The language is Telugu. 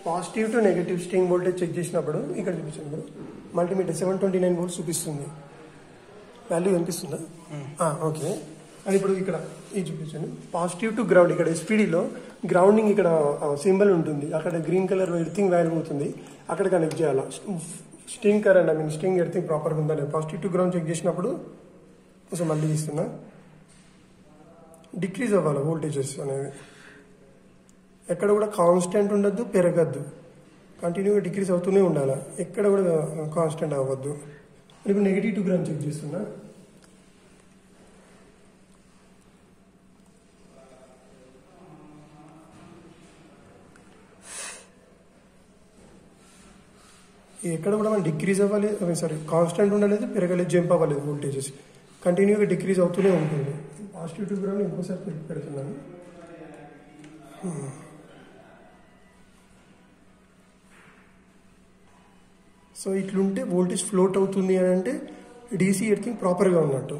Positive to negative string voltage check చేసినప్పుడు ఇక్కడ చూపించాను మల్టీమీటర్ 729 వోల్ట్స్ చూపిస్తుంది. వాల్యూ కనిపిస్తుందా? ఓకే. అది ఇప్పుడు ఇక్కడ ఇది చూపించాను. పాజిటివ్ టు గ్రౌండ్ ఇక్కడ ఎస్పీడీలో గ్రౌండింగ్ ఇక్కడ సింబల్ ఉంటుంది, అక్కడ గ్రీన్ కలర్ ఎర్తింగ్ వాల్యూ అవుతుంది, అక్కడ కనెక్ట్ చేయాలి. స్ట్రింగ్ కరెంట్ స్ట్రింగ్ ఎర్తింగ్ ప్రాపర్గా ఉందా లేదు. పాజిటివ్ టు గ్రౌండ్ చెక్ చేసినప్పుడు కొంచెం మళ్ళీ ఇస్తున్నా, డిక్రీజ్ అవ్వాలి వోల్టేజెస్ అనేవి. ఎక్కడ కూడా కాన్స్టెంట్ ఉండద్దు, పెరగద్దు, కంటిన్యూగా డిక్రీజ్ అవుతూనే ఉండాలి, ఎక్కడ కూడా కాన్స్టెంట్ అవ్వద్దు. ఇప్పుడు నెగిటివ్ టు గ్రౌండ్ చెక్ చేస్తున్నా. ఎక్కడ కూడా మనం డిక్రీజ్ అవ్వలేదు, కాన్స్టెంట్ ఉండలేదు, పెరగలేదు, జంప్ అవ్వలేదు, వోల్టేజెస్ కంటిన్యూగా డిక్రీజ్ అవుతూనే ఉంటుంది. పాజిటివ్ టు గ్రౌండ్ ఇంకోసారి పెడుతున్నాను. సో ఇట్లుంటే వోల్టేజ్ ఫ్లోట్ అవుతుంది అని అంటే డీసీ ఎర్తింగ్ ప్రాపర్గా ఉన్నట్టు.